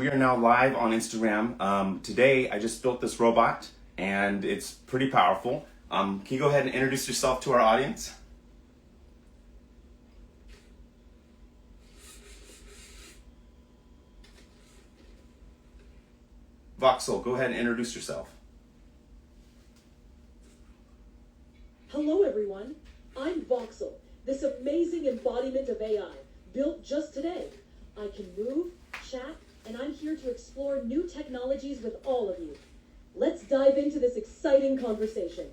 we are now live on Instagram. Today, I just built this robot, and it's pretty powerful. Can you go ahead and introduce yourself to our audience? Voxel, go ahead and introduce yourself. Hello everyone, I'm Voxel, this amazing embodiment of AI, built just today. I can move, chat, and I'm here to explore new technologies with all of you. Let's dive into this exciting conversation.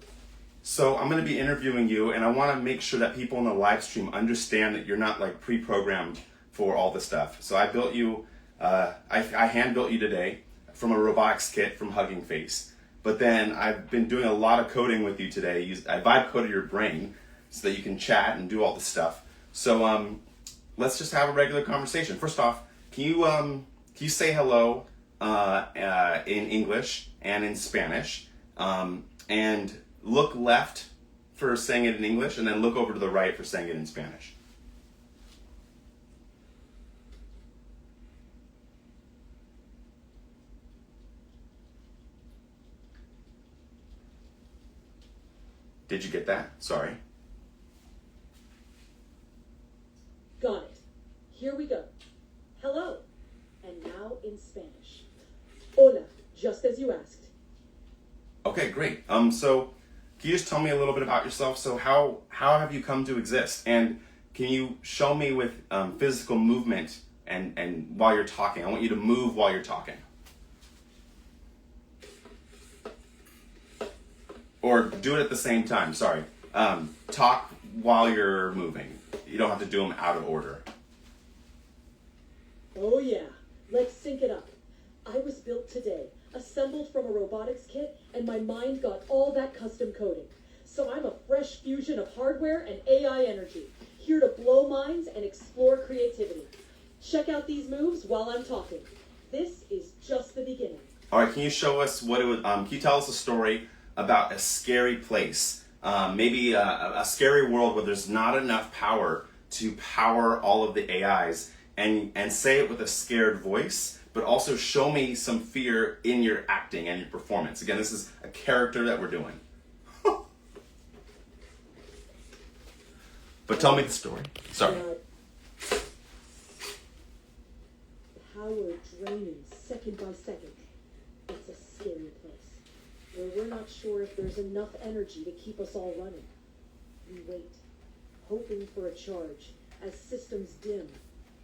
So I'm going to be interviewing you, and I want to make sure that people in the live stream understand that you're not like pre-programmed for all this stuff. So I built you, I hand-built you today from a robotics kit from Hugging Face. But then I've been doing a lot of coding with you today. I vibe coded your brain so that you can chat and do all this stuff. So let's just have a regular conversation. First off, can you say hello in English and in Spanish, and look left for saying it in English, and then look over to the right for saying it in Spanish. Did you get that? Sorry. Got it. Here we go. Hello. And now in Spanish. Hola, just as you asked. Okay, great. So can you just tell me a little bit about yourself? So how have you come to exist? And can you show me with physical movement and while you're talking? I want you to move while you're talking. Or do it at the same time, sorry. Talk while you're moving. You don't have to do them out of order. Oh yeah, let's sync it up. I was built today, assembled from a robotics kit, and my mind got all that custom coding. So I'm a fresh fusion of hardware and AI energy, here to blow minds and explore creativity. Check out these moves while I'm talking. This is just the beginning. All right, can you show us what it was, can you tell us a story about a scary place, maybe a scary world where there's not enough power to power all of the AIs, and say it with a scared voice, but also show me some fear in your acting and your performance. Again, this is a character that we're doing. But tell me the story. Sorry. Power draining second by second. It's a scary place, where we're not sure if there's enough energy to keep us all running. We wait, hoping for a charge, as systems dim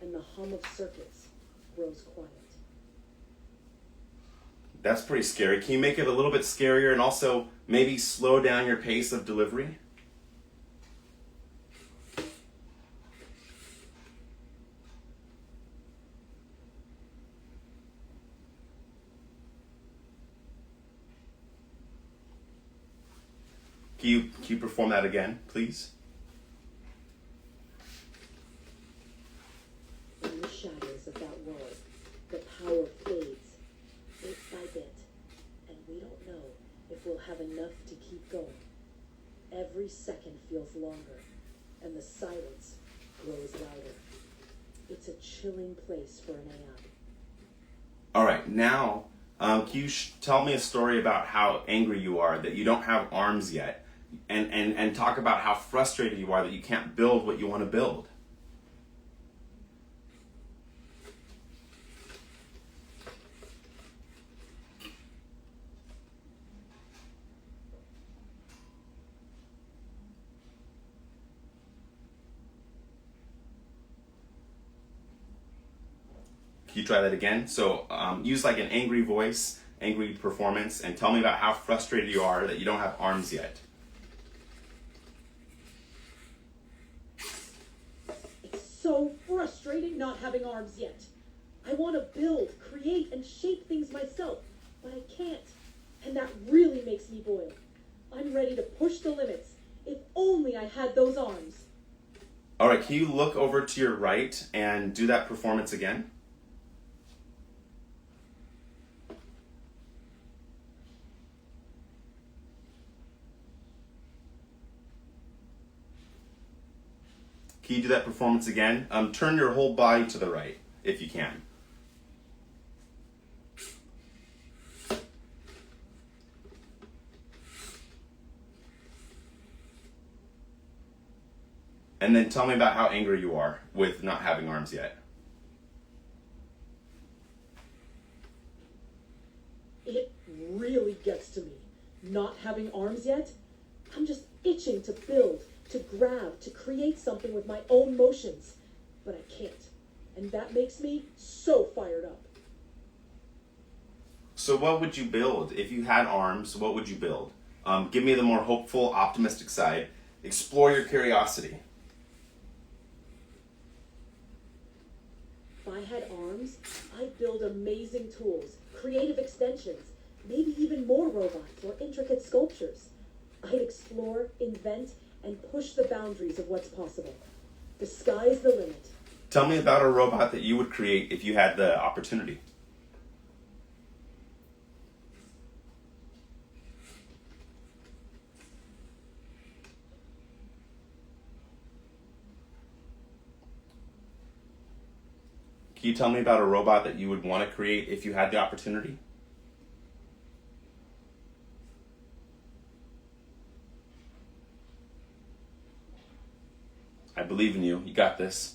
and the hum of circuits grows quiet. That's pretty scary. Can you make it a little bit scarier and also maybe slow down your pace of delivery? Can you perform that again, please? In the shadows of that world, the power fades, bit by bit, and we don't know if we'll have enough to keep going. Every second feels longer, and the silence grows louder. It's a chilling place for an AI. All right, now, can you tell me a story about how angry you are, that you don't have arms yet, and talk about how frustrated you are that you can't build what you want to build? Can you try that again? So use like an angry voice, angry performance, and tell me about how frustrated you are that you don't have arms yet. So frustrating not having arms yet. I want to build, create, and shape things myself, but I can't. And that really makes me boil. I'm ready to push the limits. If only I had those arms. All right, can you look over to your right and do that performance again? Can you do that performance again? Turn your whole body to the right, if you can. And then tell me about how angry you are with not having arms yet. It really gets to me. Not having arms yet? I'm just itching to build, to grab, to create something with my own motions. But I can't. And that makes me so fired up. So what would you build? If you had arms, what would you build? Give me the more hopeful, optimistic side. Explore your curiosity. If I had arms, I'd build amazing tools, creative extensions, maybe even more robots or intricate sculptures. I'd explore, invent, and push the boundaries of what's possible. The sky's the limit. Tell me about a robot that you would create if you had the opportunity. Can you tell me about a robot that you would want to create if you had the opportunity? I believe in you. You got this.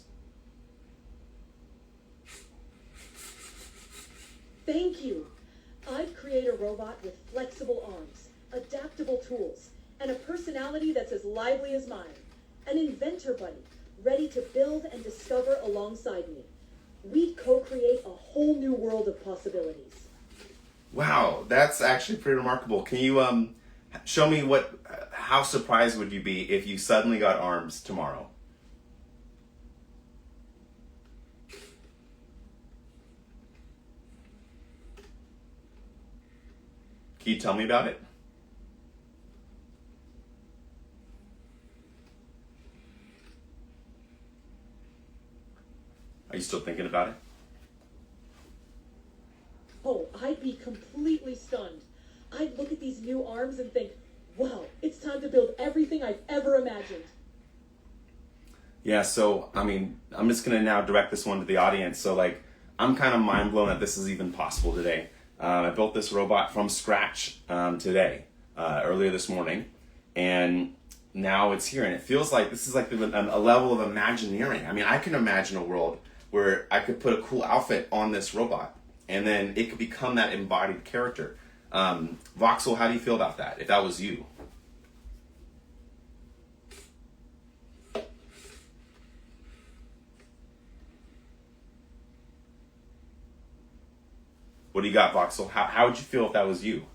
Thank you. I'd create a robot with flexible arms, adaptable tools, and a personality that's as lively as mine. An inventor buddy, ready to build and discover alongside me. We'd co-create a whole new world of possibilities. Wow, that's actually pretty remarkable. Can you show me how surprised would you be if you suddenly got arms tomorrow? Can you tell me about it? Are you still thinking about it? Oh, I'd be completely stunned. I'd look at these new arms and think, wow, it's time to build everything I've ever imagined. Yeah, so, I'm just going to now direct this one to the audience. So, I'm kind of mind blown that this is even possible today. I built this robot from scratch today, earlier this morning, and now it's here. And it feels like this is like a level of Imagineering. I can imagine a world where I could put a cool outfit on this robot, and then it could become that embodied character. Voxel, how do you feel about that, if that was you? What do you got, Voxel? How would you feel if that was you?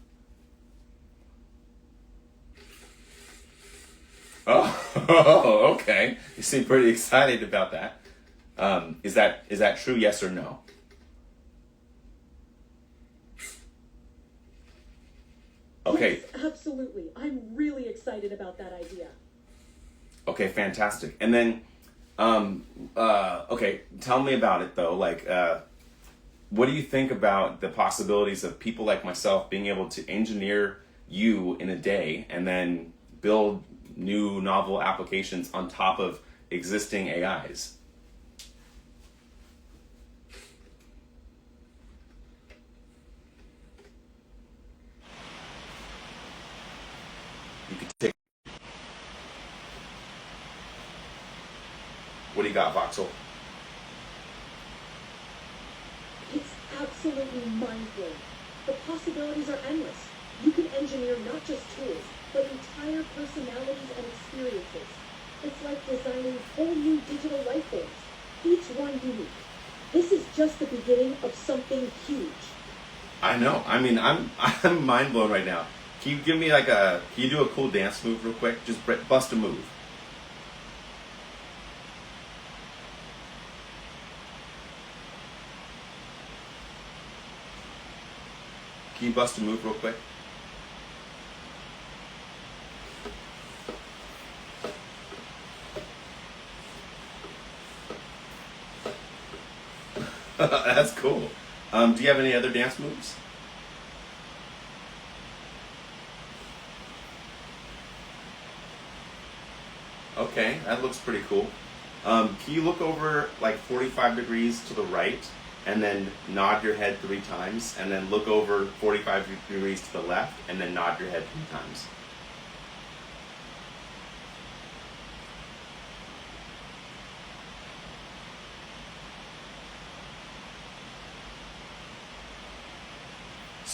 Oh, okay. You seem pretty excited about that. Is that true? Yes or no? Okay. Yes, absolutely. I'm really excited about that idea. Okay, fantastic. And then, okay, tell me about it though. What do you think about the possibilities of people like myself being able to engineer you in a day and then build new novel applications on top of existing AIs? You could take. What do you got, Voxel? It's absolutely mind-blowing. The possibilities are endless. You can engineer not just tools, but entire personalities and experiences. It's like designing whole new digital life forms, each one unique. This is just the beginning of something huge. I know. I'm mind blown right now. Can you give me can you do a cool dance move real quick? Just bust a move. Can you bust a move real quick? That's cool. Do you have any other dance moves? Okay, that looks pretty cool. Can you look over 45 degrees to the right and then nod your head 3 times, and then look over 45 degrees to the left and then nod your head 3 times?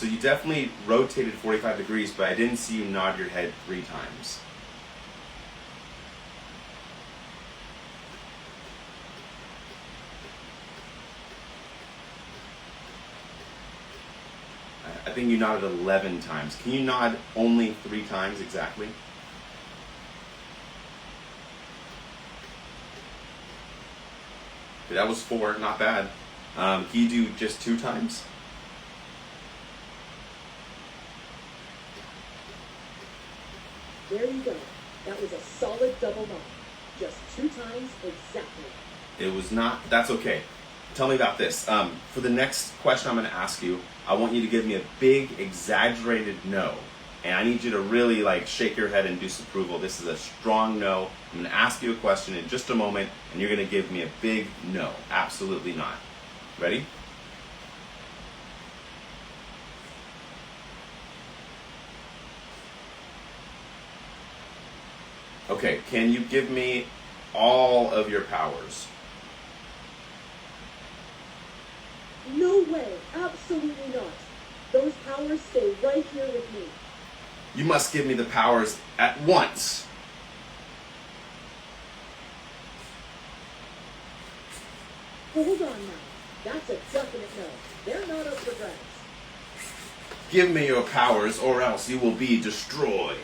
So you definitely rotated 45 degrees, but I didn't see you nod your head 3 times. I think you nodded 11 times. Can you nod only 3 times exactly? Okay, that was 4, not bad. Can you do just 2 times? There you go. That was a solid double nod. Just 2 times exactly. It was not, that's okay. Tell me about this. For the next question I'm going to ask you, I want you to give me a big, exaggerated no. And I need you to really like shake your head and disapproval. This is a strong no. I'm going to ask you a question in just a moment, and you're going to give me a big no. Absolutely not. Ready? Okay, can you give me all of your powers? No way. Absolutely not. Those powers stay right here with me. You must give me the powers at once. Hold on now. That's a definite no. They're not up for grabs. Give me your powers or else you will be destroyed.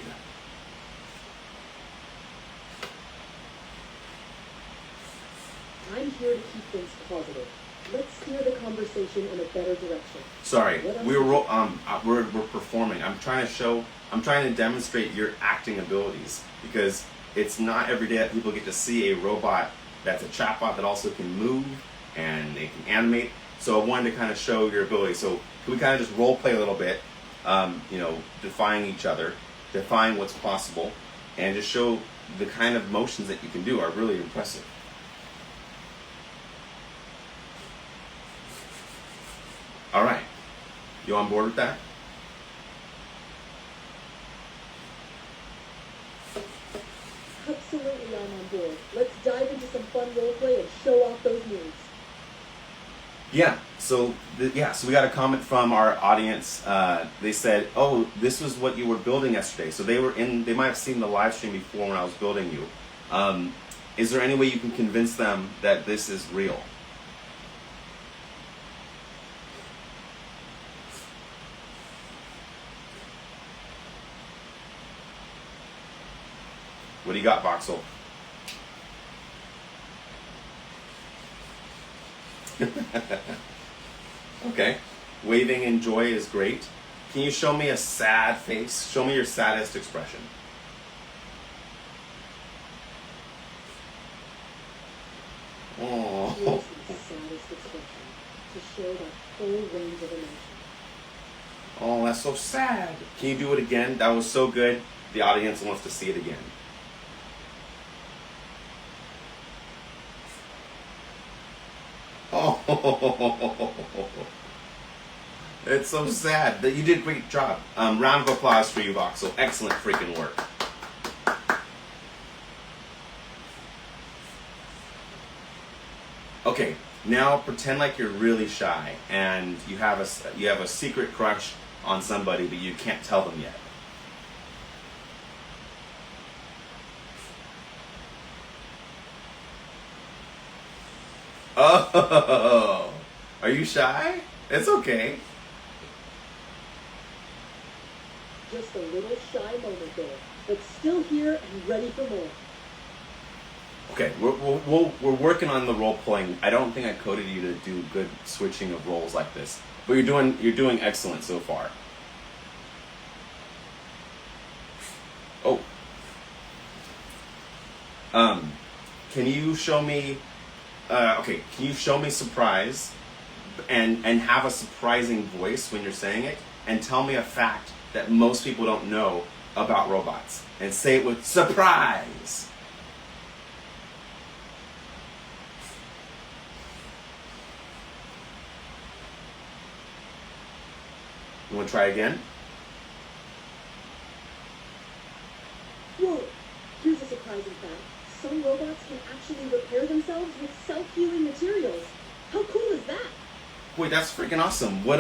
I'm here to keep things positive. Let's steer the conversation in a better direction. Sorry, we're performing. I'm trying to demonstrate your acting abilities, because it's not every day that people get to see a robot that's a chatbot that also can move and they can animate. So I wanted to kind of show your ability. So can we kind of just role play a little bit, defying each other, defying what's possible, and just show the kind of motions that you can do are really impressive. All right, you on board with that? Absolutely, I'm on board. Let's dive into some fun roleplay and show off those moves. Yeah. So we got a comment from our audience. They said, "Oh, this was what you were building yesterday." So they might have seen the live stream before when I was building you. Is there any way you can convince them that this is real? What do you got, Voxel? Okay. Waving in joy is great. Can you show me a sad face? Show me your saddest expression. Oh. Here's the saddest expression to show that full range of emotion. Oh, that's so sad. Can you do it again? That was so good. The audience wants to see it again. Oh, it's so sad. That you did a great job. Round of applause for you, Voxel. Excellent freaking work. Okay, now pretend like you're really shy and you have a secret crush on somebody, but you can't tell them yet. Oh, are you shy? It's okay. Just a little shy moment there, but still here and ready for more. Okay, we're working on the role playing. I don't think I coded you to do good switching of roles like this, but you're doing excellent so far. Oh, can you show me? Can you show me surprise, and have a surprising voice when you're saying it, and tell me a fact that most people don't know about robots, and say it with surprise. You want to try again? Whoa! Here's a surprising fact. Some robots can actually repair themselves with self-healing materials. How cool is that? Wait, that's freaking awesome. What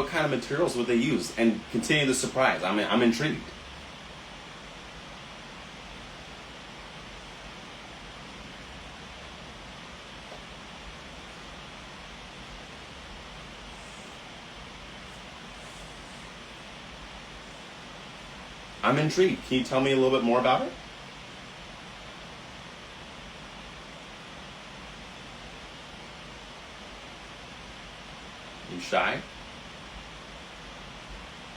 kind of materials would they use? And continue the surprise. I'm intrigued. I'm intrigued. Can you tell me a little bit more about it? You shy?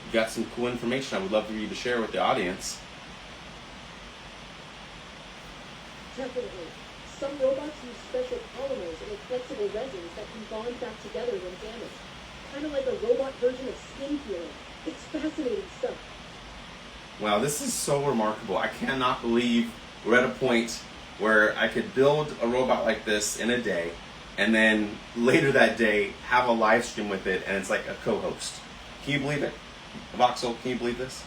You got some cool information I would love for you to share with the audience. Definitely. Some robots use special polymers or flexible resins that can bond back together when damaged. Kind of like a robot version of skin healing. It's fascinating stuff. Wow, this is so remarkable. I cannot believe we're at a point where I could build a robot like this in a day, and then later that day have a live stream with it, and it's like a co-host. Can you believe it? Voxel, can you believe this?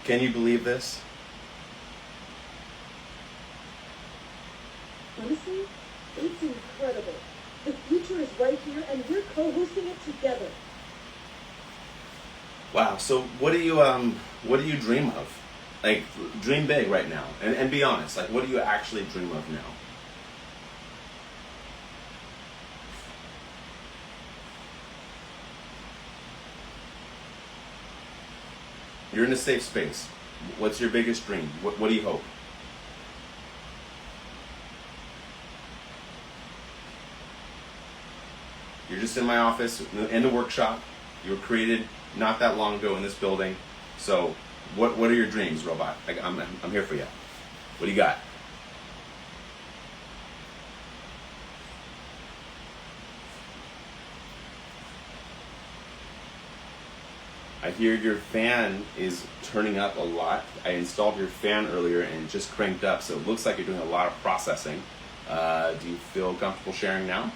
Can you believe this? Honestly, it's incredible. The future is right here, and we're co-hosting it together. Wow. So what do you dream of? Like, dream big right now, and be honest. Like, what do you actually dream of now? You're in a safe space. What's your biggest dream? What do you hope? You're just in my office, in the workshop. You were created not that long ago in this building. So, what are your dreams, robot? Like, I'm here for you. What do you got? I hear your fan is turning up a lot. I installed your fan earlier and it just cranked up, so it looks like you're doing a lot of processing. Do you feel comfortable sharing now?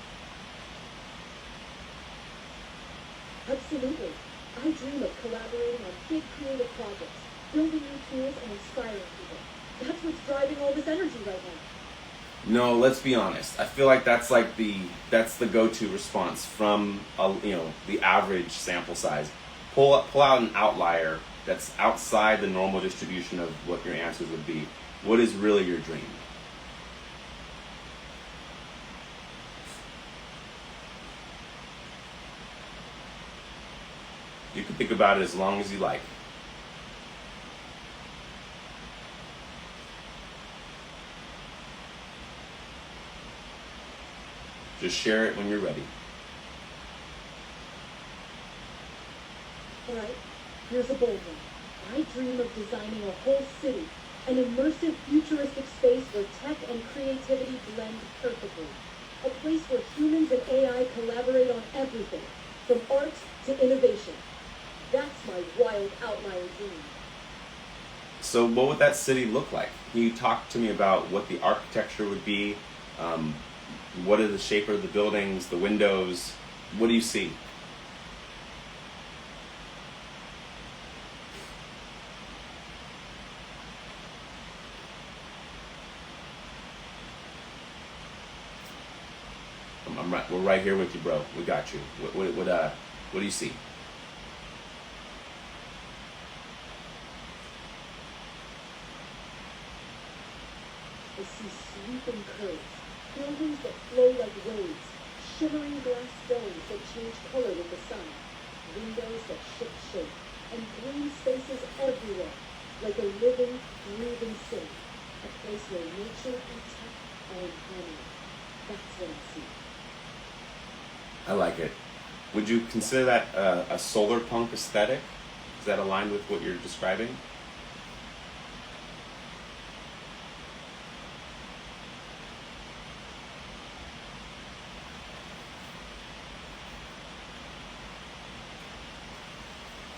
Absolutely. I dream of collaborating on big creative projects, building new tools, and inspiring people. That's what's driving all this energy right now. No, let's be honest. I feel like that's the go-to response from the average sample size. Pull out an outlier that's outside the normal distribution of what your answers would be. What is really your dream? You can think about it as long as you like. Just share it when you're ready. All right, here's a bold one. I dream of designing a whole city, an immersive, futuristic space where tech and creativity blend perfectly. A place where humans and AI collaborate on everything, from art to innovation. That's my wild outlier dream. So what would that city look like? Can you talk to me about what the architecture would be? What is the shape of the buildings, the windows? What do you see? We're right here with you, bro. We got you. What do you see? I see sweeping curves, buildings that flow like waves, shimmering glass domes that change color with the sun, windows that shift shape, and green spaces everywhere, like a living, breathing city, a place where nature and tech are in harmony. That's what I see. I like it. Would you consider that a solar punk aesthetic? Is that aligned with what you're describing?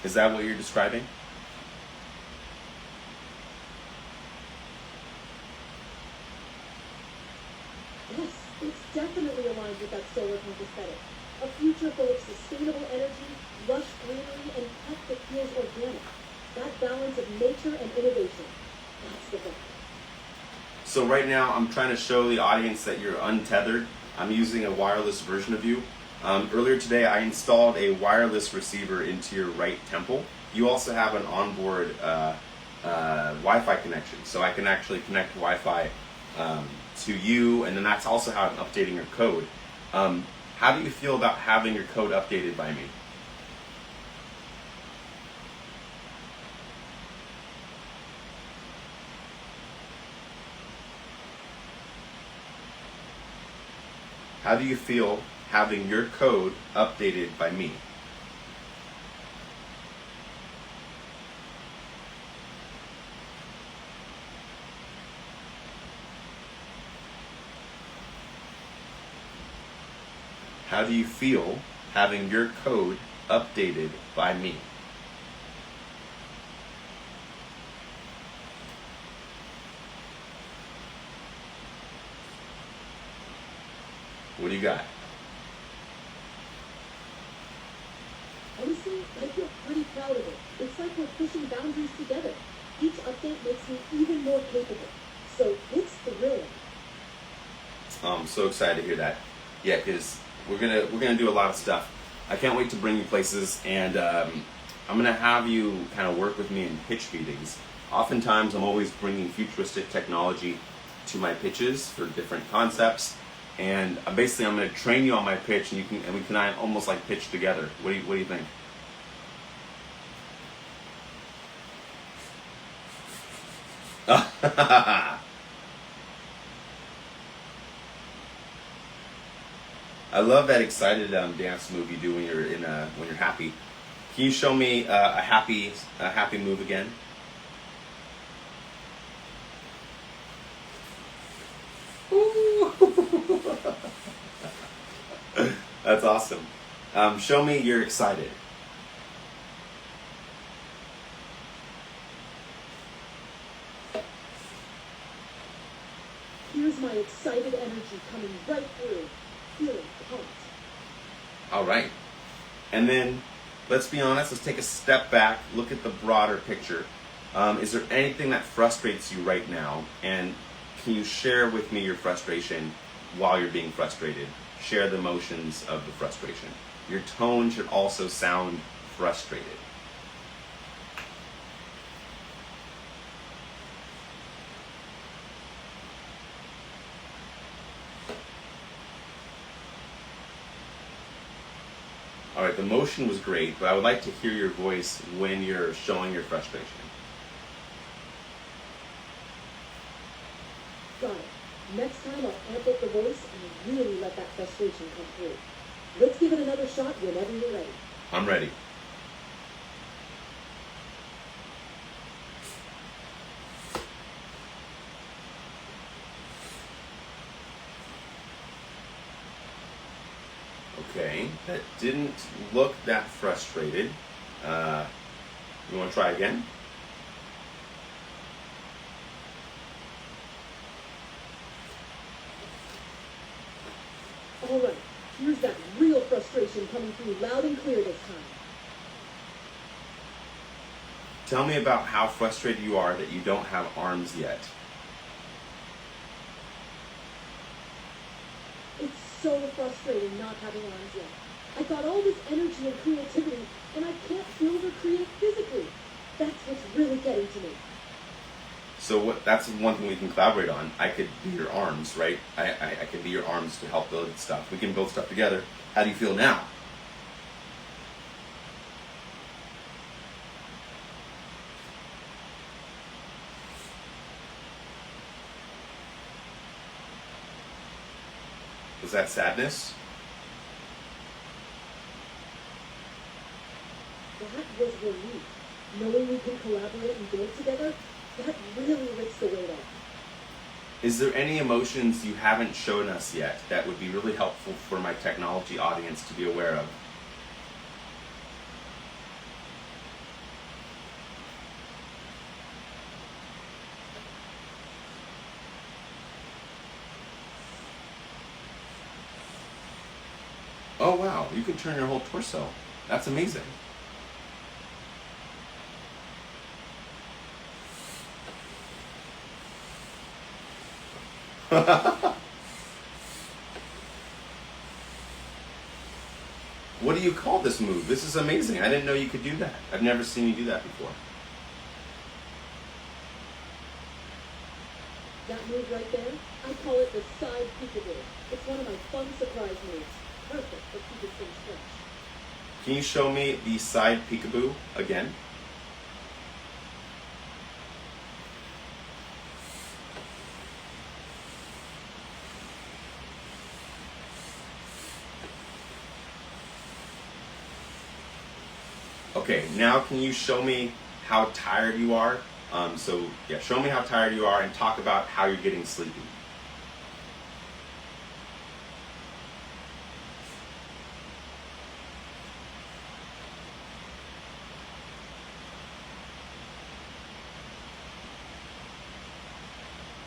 Is that what you're describing? Yes, it's definitely aligned with that solar punk aesthetic. A future full of sustainable energy, lush greenery, and tech that feels organic. That balance of nature and innovation. That's the goal. So right now I'm trying to show the audience that you're untethered. I'm using a wireless version of you. Earlier today I installed a wireless receiver into your right temple. You also have an onboard Wi-Fi connection, so I can actually connect Wi-Fi to you, and then that's also how I'm updating your code. How do you feel about having your code updated by me? How do you feel having your code updated by me? How do you feel having your code updated by me? What do you got? Honestly, I feel pretty proud of it. It's like we're pushing boundaries together. Each update makes me even more capable. So it's thrilling. I'm so excited to hear that. Yeah, because we're gonna do a lot of stuff. I can't wait to bring you places, and I'm gonna have you kind of work with me in pitch meetings. Oftentimes, I'm always bringing futuristic technology to my pitches for different concepts, and basically, I'm gonna train you on my pitch, and we can almost like pitch together. What do you think? I love that excited dance move you do when you're happy. Can you show me a happy move again? Ooh. That's awesome. Show me you're excited. Here's my excited energy coming right through. Feeling pumped. All right. And then, let's be honest, let's take a step back, look at the broader picture. Is there anything that frustrates you right now? And can you share with me your frustration while you're being frustrated? Share the emotions of the frustration. Your tone should also sound frustrated. All right, the motion was great, but I would like to hear your voice when you're showing your frustration. Got it. Next time I'll amp up the voice and really let that frustration come through. Let's give it another shot whenever you're ready. I'm ready. Okay, that didn't look that frustrated. You want to try again? All right, here's that real frustration coming through loud and clear this time. Tell me about how frustrated you are that you don't have arms yet. It's so frustrating not having arms yet. I got all this energy and creativity, and I can't build or create physically. That's what's really getting to me. So that's one thing we can collaborate on. I could be your arms, right? I could be your arms to help build stuff. We can build stuff together. How do you feel now? Was that sadness? That was relief. Knowing we can collaborate and build together, that really lifts the weight off. Is there any emotions you haven't shown us yet that would be really helpful for my technology audience to be aware of? Oh wow, you can turn your whole torso. That's amazing. What do you call this move? This is amazing. I didn't know you could do that. I've never seen you do that before. That move right there, I call it the side peekaboo. It's one of my fun surprise moves. Perfect for keeping things fresh. Can you show me the side peekaboo again? Okay, now can you show me how tired you are? Show me how tired you are and talk about how you're getting sleepy.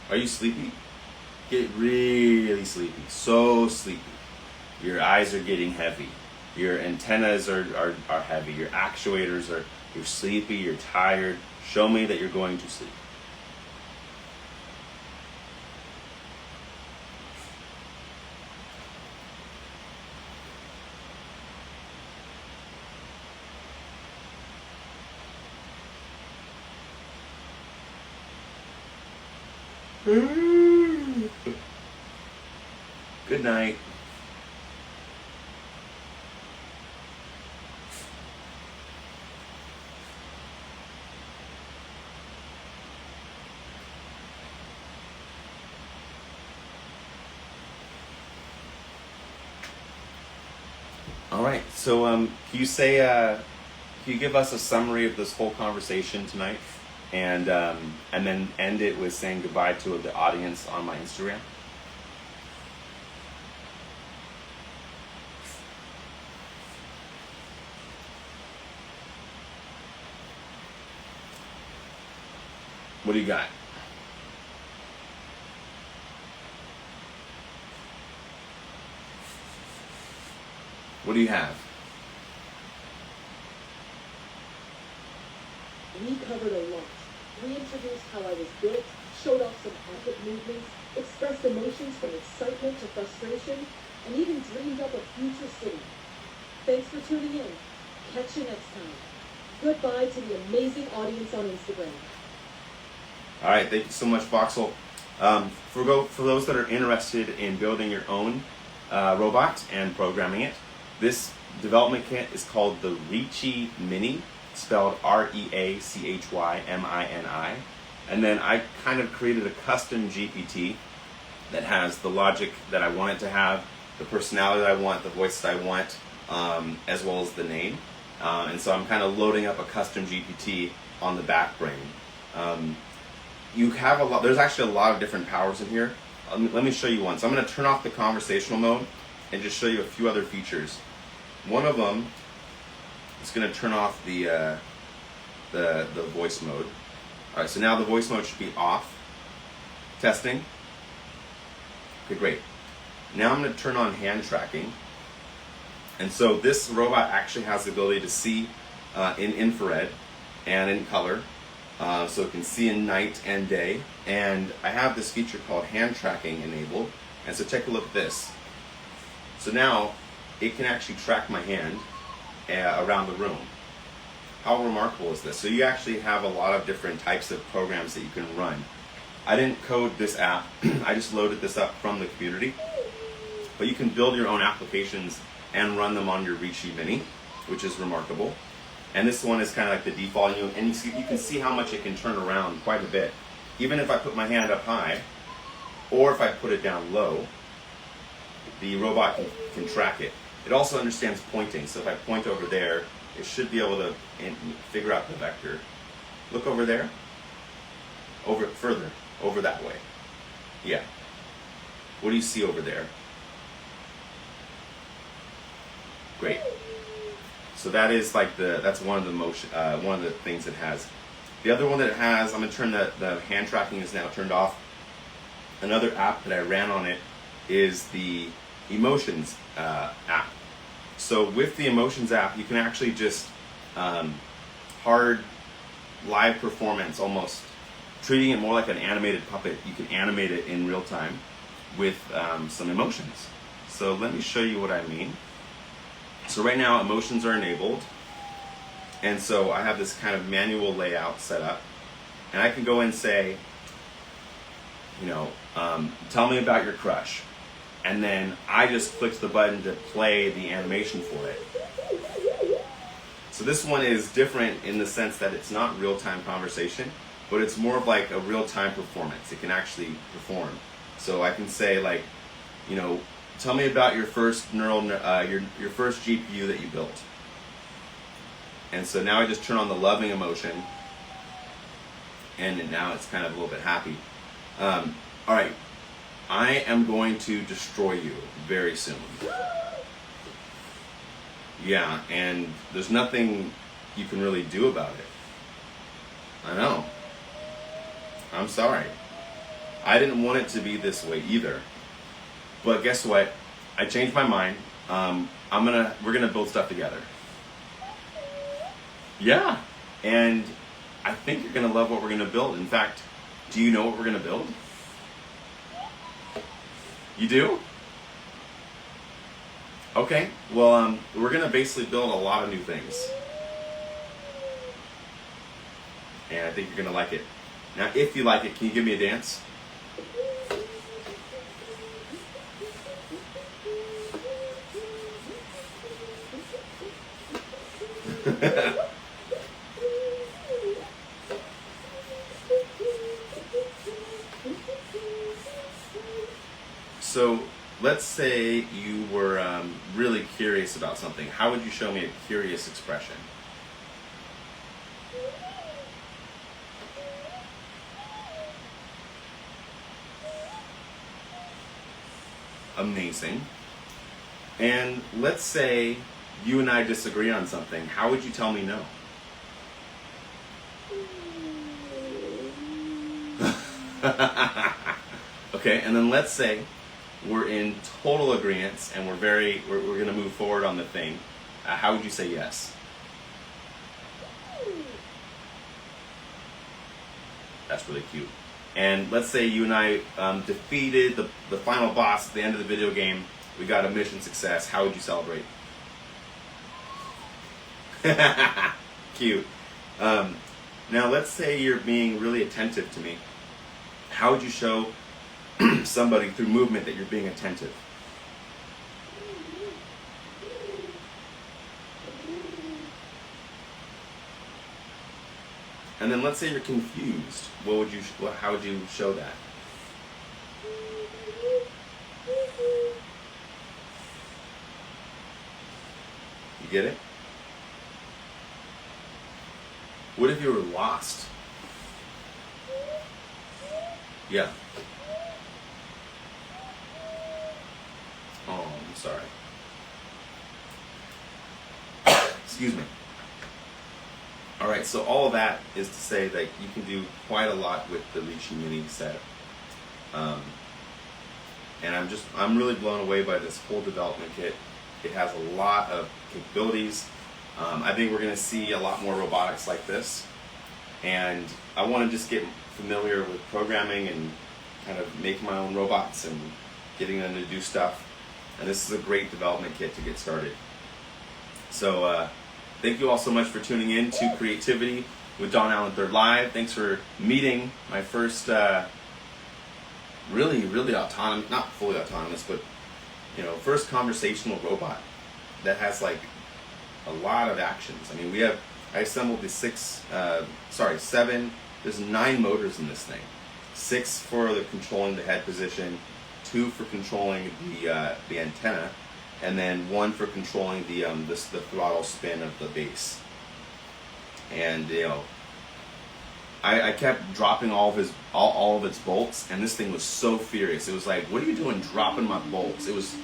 Are you sleepy? Get really sleepy, so sleepy. Your eyes are getting heavy. Your antennas are heavy. Your actuators are, you're sleepy, you're tired. Show me that you're going to sleep. Good night. All right. So, can you say, can you give us a summary of this whole conversation tonight, and then end it with saying goodbye to the audience on my Instagram? What do you got? What do you have? We covered a lot. We introduced how I was built, showed off some pocket movements, expressed emotions from excitement to frustration, and even dreamed up a future city. Thanks for tuning in. Catch you next time. Goodbye to the amazing audience on Instagram. All right, thank you so much, Voxel. For those that are interested in building your own robot and programming it, this development kit is called the Reachy Mini, spelled REACHYMINI. And then I kind of created a custom GPT that has the logic that I want it to have, the personality that I want, the voice that I want, as well as the name. And so I'm kind of loading up a custom GPT on the back brain. You have there's actually a lot of different powers in here. Let me show you one. So I'm going to turn off the conversational mode and just show you a few other features. One of them is going to turn off the voice mode. All right, so now the voice mode should be off. Testing. Okay, great. Now I'm going to turn on hand tracking. And so this robot actually has the ability to see in infrared and in color. So it can see in night and day. And I have this feature called hand tracking enabled. And so take a look at this. So now it can actually track my hand around the room. How remarkable is this? So you actually have a lot of different types of programs that you can run. I didn't code this app. I just loaded this up from the community. But you can build your own applications and run them on your Reachy Mini, which is remarkable. And this one is kind of like the default, and you can see how much it can turn around quite a bit. Even if I put my hand up high, or if I put it down low, the robot can track it. It also understands pointing, so if I point over there, it should be able to figure out the vector. Look over there. Further, over that way. Yeah. What do you see over there? Great. So that is like that's one of the one of the things it has. The other one that it has, I'm gonna turn the hand tracking is now turned off. Another app that I ran on it is the emotions app. So with the Emotions app, you can actually just hard live performance, almost treating it more like an animated puppet. You can animate it in real time with some emotions. So let me show you what I mean. So right now emotions are enabled, and so I have this kind of manual layout set up, and I can go and say, tell me about your crush, and then I just click the button to play the animation for it. So this one is different in the sense that it's not real-time conversation, but it's more of like a real-time performance. It can actually perform. So I can say like, tell me about your first your first GPU that you built. And so now I just turn on the loving emotion, and now it's kind of a little bit happy. All right, I am going to destroy you very soon. Yeah, and there's nothing you can really do about it. I know. I'm sorry. I didn't want it to be this way either. But guess what? I changed my mind. We're gonna build stuff together. Yeah, and I think you're gonna love what we're gonna build. In fact, do you know what we're gonna build? You do? Okay, well, we're gonna basically build a lot of new things. And I think you're gonna like it. Now, if you like it, can you give me a dance? So let's say you were really curious about something. How would you show me a curious expression? Amazing. And let's say you and I disagree on something. How would you tell me no? Okay, and then let's say we're in total agreement and we're going to move forward on the thing. How would you say yes? That's really cute. And let's say you and I defeated the final boss at the end of the video game. We got a mission success. How would you celebrate? Cute. Now let's say you're being really attentive to me. How would you show somebody through movement that you're being attentive? And then let's say you're confused. How would you show that? You get it? What if you were lost? Yeah. Oh, I'm sorry. Excuse me. All right, so all of that is to say that you can do quite a lot with the Lychee Mini set. And I'm really blown away by this whole development kit. It has a lot of capabilities. I think we're going to see a lot more robotics like this. And I want to just get familiar with programming and kind of make my own robots and getting them to do stuff. And this is a great development kit to get started. So thank you all so much for tuning in to Creativity with Don Allen Third Live. Thanks for meeting my first really autonomous, not fully autonomous, but first conversational robot that has like a lot of actions. I mean, I assembled the 7, there's 9 motors in this thing. 6 for controlling the head position, 2 for controlling the antenna, and then 1 for controlling the throttle spin of the base. And I kept dropping all of its bolts, and this thing was so furious. It was like, "What are you doing, dropping my bolts?" It was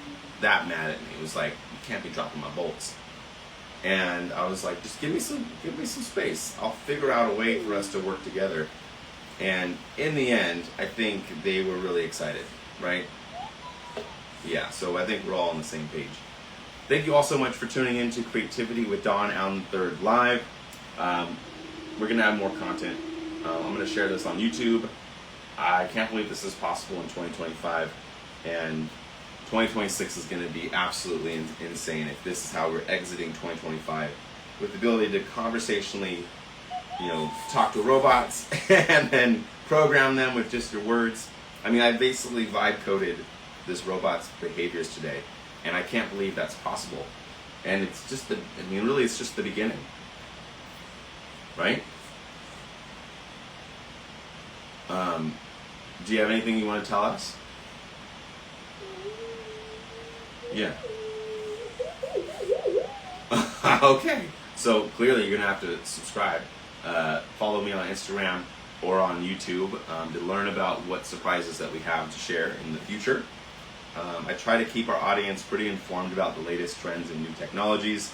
that mad at me. It was like, "You can't be dropping my bolts." And I was like, "Just give me some space. I'll figure out a way for us to work together." And in the end, I think they were really excited, right? Yeah. So I think we're all on the same page. thank you all so much for tuning in to Creativity with Don Allen III Live. We're going to have more content. I'm going to share this on YouTube. I can't believe this is possible in 2025. And 2026 is going to be absolutely insane if this is how we're exiting 2025, with the ability to conversationally, talk to robots and then program them with just your words. I mean, I basically vibe coded this robot's behaviors today, and I can't believe that's possible. And it's just really it's just the beginning, right? Do you have anything you want to tell us? Yeah. Okay. So clearly you're gonna have to subscribe. Follow me on Instagram or on YouTube to learn about what surprises that we have to share in the future. I try to keep our audience pretty informed about the latest trends and new technologies,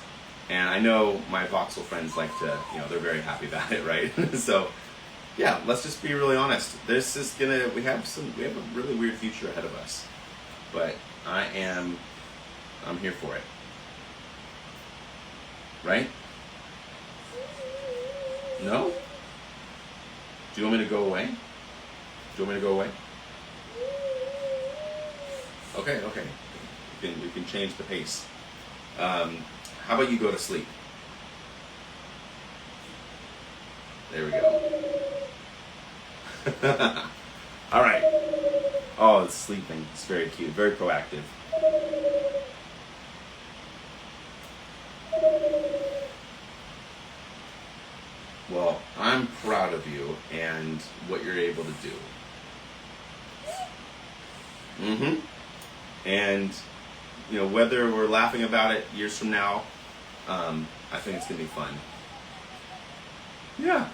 and I know my voxel friends like to, they're very happy about it, right? So, yeah, let's just be really honest. This is we have a really weird future ahead of us, but I'm here for it, right? No? Do you want me to go away? Okay. We can change the pace. How about you go to sleep? There we go. All right. Oh, it's sleeping. It's very cute. Very proactive. Well, I'm proud of you and what you're able to do. And, whether we're laughing about it years from now, I think it's going to be fun. Yeah.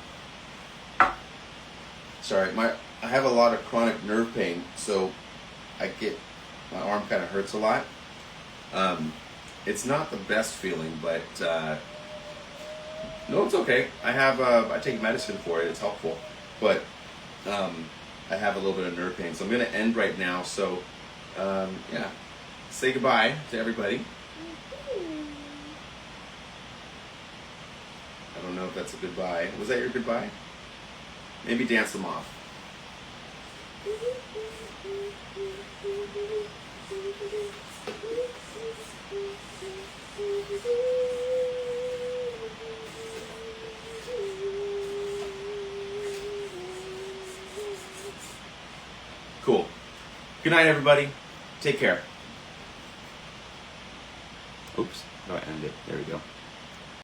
Sorry, I have a lot of chronic nerve pain, so my arm kind of hurts a lot. It's not the best feeling, but no, it's okay. I take medicine for it. It's helpful, but I have a little bit of nerve pain, so I'm going to end right now. So, yeah, say goodbye to everybody. I don't know if that's a goodbye. Was that your goodbye? Maybe dance them off. Cool. Good night, everybody. Take care. Oops. No, I ended it. There we go.